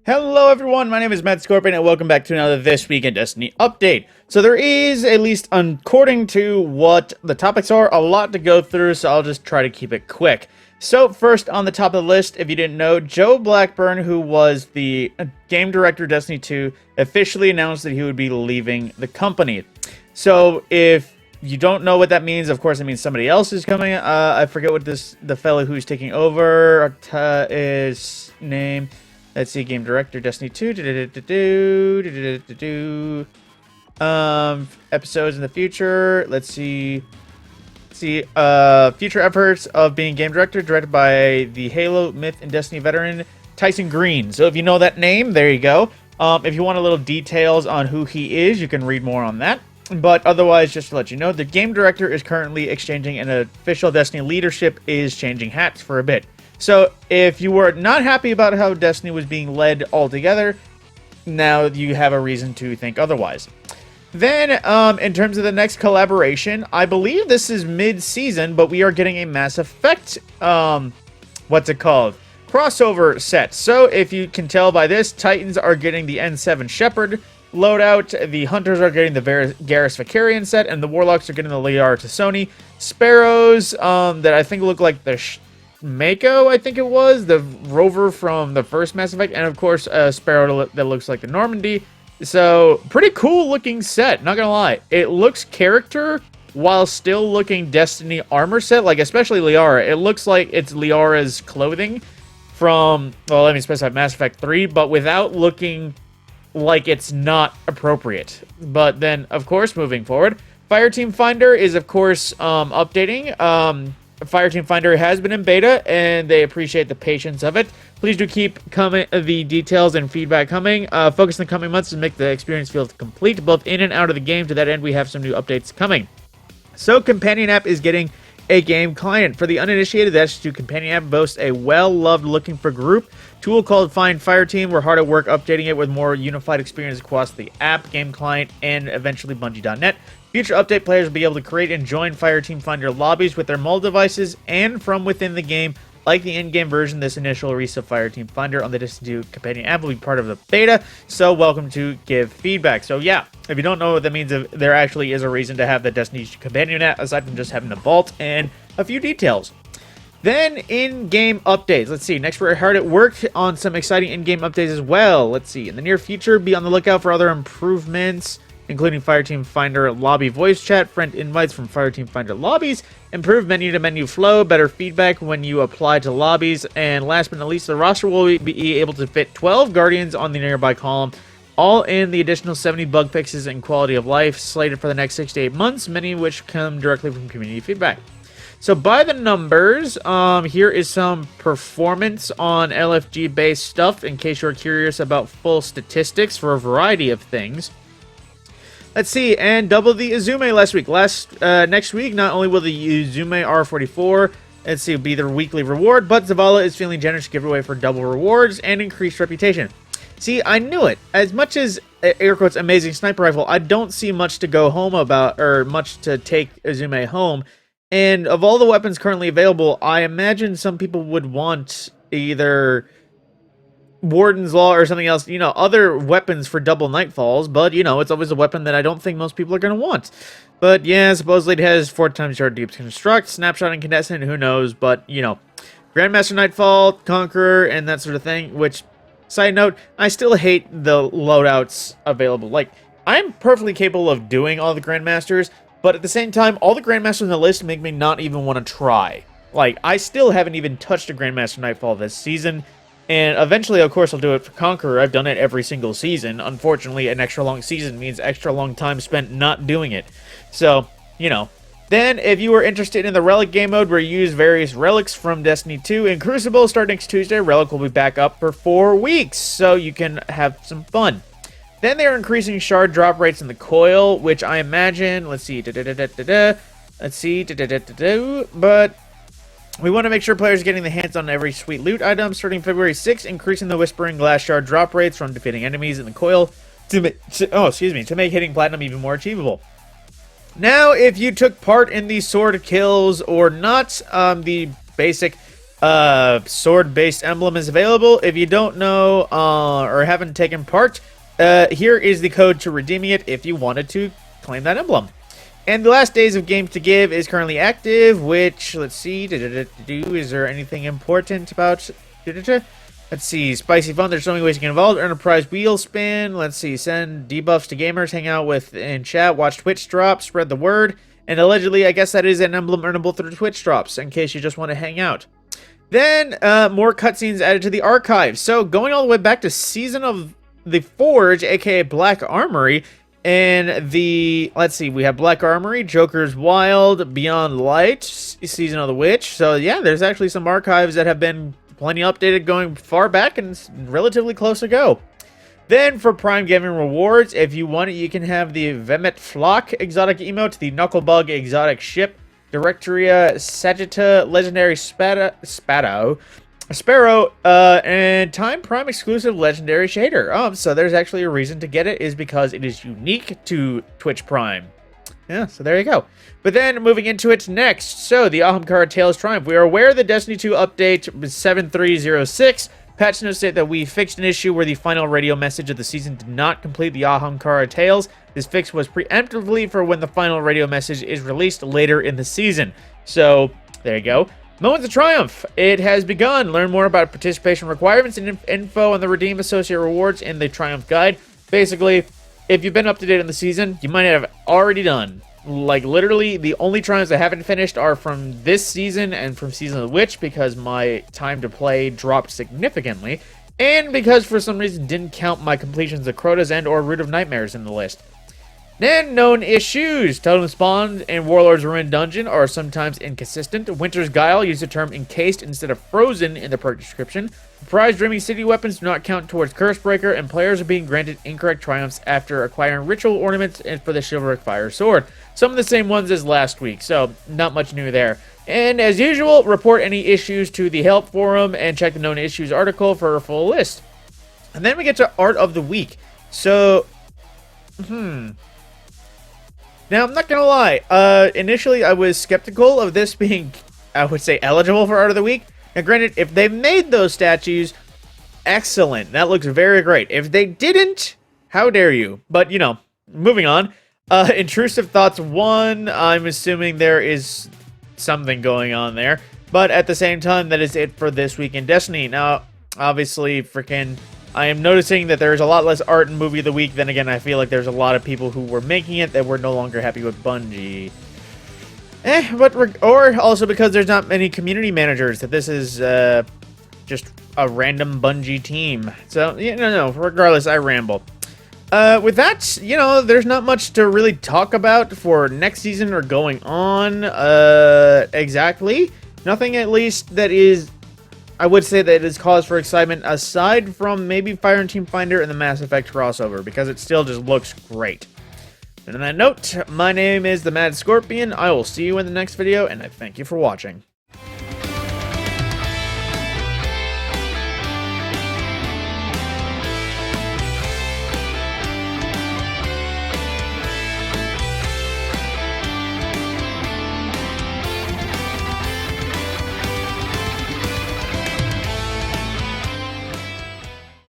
Hello everyone, my name is Matt Scorpion and welcome back to another This Week in Destiny update. So there is, at least according to what the topics are, a lot to go through, so I'll just try to keep it quick. So first on the top of the list, if you didn't know, Joe Blackburn, who was the game director of Destiny 2, officially announced that he would be leaving the company. So if you don't know what that means, of course it means somebody else is coming. I forget what the fellow who's taking over is name. Let's see, game director, Destiny 2. Episodes in the future. Let's see. Future efforts of being game director, directed by the Halo, Myth, and Destiny veteran, Tyson Green. So if you know that name, there you go. If you want a little details on who he is, you can read more on that. But otherwise, just to let you know, the game director is currently exchanging, and official Destiny leadership is changing hats for a bit. So, if you were not happy about how Destiny was being led altogether, now you have a reason to think otherwise. Then, in terms of the next collaboration, I believe this is mid-season, but we are getting a Mass Effect, what's it called? Crossover set. So, if you can tell by this, Titans are getting the N7 Shepherd loadout, the Hunters are getting the Garrus Vicarian set, and the Warlocks are getting the Liara Tassoni. Sparrows, that I think look like the Mako, I think it was, the rover from the first Mass Effect, and of course a Sparrow that looks like the Normandy. So, pretty cool looking set, not gonna lie. It looks character while still looking Destiny armor set, like especially Liara. It looks like it's Liara's clothing from, well, let me specify, Mass Effect 3, but without looking like it's not appropriate. But then, of course, moving forward, Fireteam Finder is, of course, updating. Fireteam Finder has been in beta, and they appreciate the patience of it. Please do keep the details and feedback coming. Focus in the coming months to make the experience feel complete, both in and out of the game. To that end, we have some new updates coming. So, Companion App is getting a game client. For the uninitiated, the S2 Companion App boasts a well-loved looking for group tool called Find Fireteam. We're hard at work updating it with more unified experience across the app, game client, and eventually Bungie.net. Future update players will be able to create and join Fireteam Finder lobbies with their mobile devices and from within the game. Like the in-game version, this initial release of Fireteam Finder on the Destiny 2 Companion app will be part of the beta, so welcome to give feedback. So yeah, if you don't know what that means, there actually is a reason to have the Destiny 2 Companion app, aside from just having the vault and a few details. Then, in-game updates. Let's see. Next, we're hard at work on some exciting in-game updates as well. Let's see. In the near future, be on the lookout for other improvements, including Fireteam Finder lobby voice chat, friend invites from Fireteam Finder lobbies, improved menu-to-menu flow, better feedback when you apply to lobbies, and last but not least, the roster will be able to fit 12 Guardians on the nearby column, all in the additional 70 bug fixes and quality of life slated for the next 6 to 8 months, many of which come directly from community feedback. So by the numbers, here is some performance on LFG-based stuff, in case you're curious about full statistics for a variety of things. Let's see, and double the Izume last week. Next week, not only will the Izume R44, let's see, be their weekly reward, but Zavala is feeling generous to give away for double rewards and increased reputation. See, I knew it. As much as, air quotes, amazing sniper rifle, I don't see much to go home about, or much to take Izume home. And of all the weapons currently available, I imagine some people would want either Warden's Law or something else, you know, other weapons for double Nightfalls, but, you know, it's always a weapon that I don't think most people are going to want. But, yeah, supposedly it has 4 times yard deep construct, snapshot incandescent, who knows, but, you know, Grandmaster Nightfall, Conqueror, and that sort of thing, which, side note, I still hate the loadouts available. Like, I'm perfectly capable of doing all the Grandmasters, but at the same time, all the Grandmasters on the list make me not even want to try. Like, I still haven't even touched a Grandmaster Nightfall this season, and eventually, of course, I'll do it for Conqueror. I've done it every single season. Unfortunately, an extra long season means extra long time spent not doing it. So, you know. Then, if you are interested in the Relic game mode, where you use various relics from Destiny 2 and Crucible, starting next Tuesday, Relic will be back up for 4 weeks, so you can have some fun. Then they are increasing shard drop rates in the coil, which I imagine, let's see, but we want to make sure players are getting the hands on every sweet loot item. Starting February 6th, increasing the Whispering Glass shard drop rates from defeating enemies in the coil to make hitting platinum even more achievable. Now, if you took part in the sword kills or not, the basic sword-based emblem is available. If you don't know or haven't taken part, here is the code to redeeming it if you wanted to claim that emblem. And the last days of games to give is currently active, which, let's see, is there anything important about... Let's see, spicy fun, there's so many ways you get involved. Earn a prize wheel spin, let's see, send debuffs to gamers, hang out with in chat, watch Twitch drops, spread the word. And allegedly, I guess that is an emblem earnable through Twitch drops, in case you just want to hang out. Then, more cutscenes added to the archive. So, going all the way back to Season of the Forge, aka Black Armory, and the, let's see, we have Black Armory, Joker's Wild, Beyond Light, Season of the Witch. So yeah, there's actually some archives that have been plenty updated going far back and relatively close to go. Then for Prime Gaming rewards, if you want it, you can have the Vemet Flock exotic emote, the Knucklebug exotic ship, Directoria Sagitta legendary Sparrow, and Time Prime exclusive legendary shader. So there's actually a reason to get it, is because it is unique to Twitch Prime. Yeah, so there you go. But then moving into it next, so the Ahamkara Tales Triumph. We are aware the Destiny 2 update 7306 patch notes state that we fixed an issue where the final radio message of the season did not complete the Ahamkara Tales. This fix was preemptively for when the final radio message is released later in the season. So there you go. Moments of Triumph. It has begun. Learn more about participation requirements and info on the Redeem Associate rewards in the Triumph Guide. Basically, if you've been up to date on the season, you might have already done. Like, literally, the only Triumphs I haven't finished are from this season and from Season of the Witch, because my time to play dropped significantly, and because for some reason didn't count my completions of Crota's End or Root of Nightmares in the list. Then, known issues. Totem Spawn and Warlord's Ruin Dungeon are sometimes inconsistent. Winter's Guile used the term encased instead of frozen in the perk description. Prize Dreaming City weapons do not count towards Cursebreaker, and players are being granted incorrect triumphs after acquiring ritual ornaments for the Chivalric Fire Sword. Some of the same ones as last week, so not much new there. And as usual, report any issues to the help forum and check the known issues article for a full list. And then we get to Art of the Week. So, now, I'm not going to lie, initially I was skeptical of this being, I would say, eligible for Art of the Week. Now, granted, if they made those statues, excellent. That looks very great. If they didn't, how dare you? But, you know, moving on. Intrusive Thoughts 1, I'm assuming there is something going on there. But at the same time, that is it for this week in Destiny. Now, obviously, I am noticing that there's a lot less art in Movie of the Week. Then again, I feel like there's a lot of people who were making it that were no longer happy with Bungie. Or also because there's not many community managers, that this is just a random Bungie team. So, no, regardless, I ramble. With that, there's not much to really talk about for next season or going on, exactly. Nothing, at least, that is, I would say, that is cause for excitement, aside from maybe Fireteam Finder and the Mass Effect crossover, because it still just looks great. And on that note, my name is the Mad Scorpion. I will see you in the next video, and I thank you for watching.